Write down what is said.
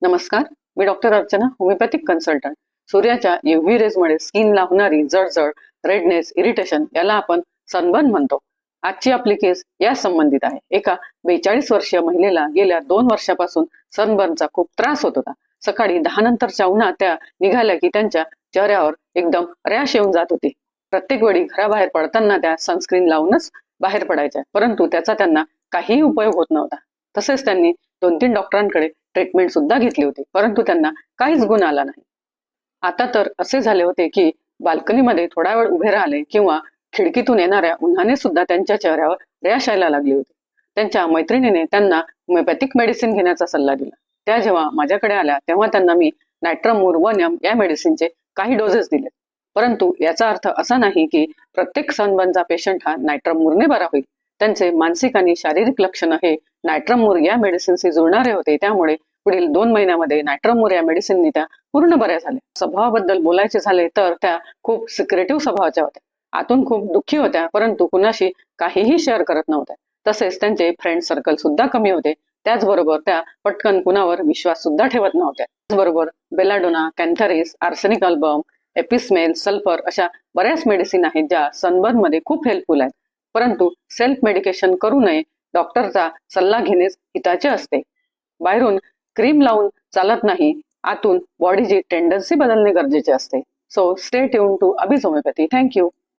नमस्कार, मी doctor Archana, homeopathic consultant. सूर्याच्या UV रेजमुळे स्किनला होणारी जळजळ, रेडनेस, इरिटेशन याला आपण सनबर्न म्हणतो. आजची आपली केस या संबंधित आहे. एका 42 वर्षीय महिलेला गेल्या 2 वर्षापासून सनबर्नचा खूप त्रास होत होता. सकाळी 10 नंतरच्या उन्हात त्या निघाल्या की त्यांच्या चेहऱ्यावर एकदम रॅश येऊन जात होती. प्रत्येक वेळी घराबाहेर पडताना त्या सनस्क्रीन लावूनच बाहेर पडायच्या, परंतु त्याचा त्यांना काहीही उपयोग होत नव्हता. तसेच त्यांनी 2-3 डॉक्टरांकडे ट्रीटमेंट सुद्धा घेतली होती, परंतु त्यांना काहीच गुण आला नाही. आता तर असे झाले होते की बाल्कनीमध्ये थोडा वेळ उभे राहिले किंवा खिडकीतून येणाऱ्या उन्हाने सुद्धा त्यांच्या चेहऱ्यावर रॅश यायला लागली होती. त्यांच्या मैत्रिणीने त्यांना होमिओपॅथिक मेडिसिन घेण्याचा सल्ला दिला. त्या जेव्हा माझ्याकडे आल्या तेव्हा त्यांना मी नायट्रमूर 1M या मेडिसिनचे काही डोसेस दिले. परंतु याचा अर्थ असा नाही की प्रत्येक सनबर्नचा पेशंट हा नायट्रमूरने बरा होईल. त्यांचे मानसिक आणि शारीरिक लक्षण हे नायट्रमूर या मेडिसिनशी जुळणारे होते. त्यामुळे पुढील 2 महिन्यामध्ये नायट्रमूर या मेडिसिननी त्या पूर्ण बऱ्या झाल्या. स्वभावाबद्दल बोलायचे झाले तर त्या खूप सिक्रेटिव्ह स्वभावाच्या होत्या. आतून खूप दुःखी होत्या, परंतु कुणाशी काहीही शेअर करत नव्हत्या. तसेच त्यांचे फ्रेंड सर्कल सुद्धा कमी होते. त्याचबरोबर त्या पटकन कुणावर विश्वास सुद्धा ठेवत नव्हत्या. त्याचबरोबर बेलाडोना, कॅन्थॅरिस, आर्सेनिक अल्बम, एपिस्मेल, सल्फर अशा बऱ्याच मेडिसिन आहेत ज्या सनबर्न मध्ये खूप हेल्पफुल आहेत. परंतु सेल्फ मेडिकेशन करू नये. डॉक्टरचा सल्ला घेणेच हिताचे असते. बाहेरून क्रीम लावून चालत नाही, आतून बॉडीची टेंडन्सी बदलणे गरजेचे असते. सो स्टे ट्यून टू अभीज होमिओपॅथी. थँक्यू.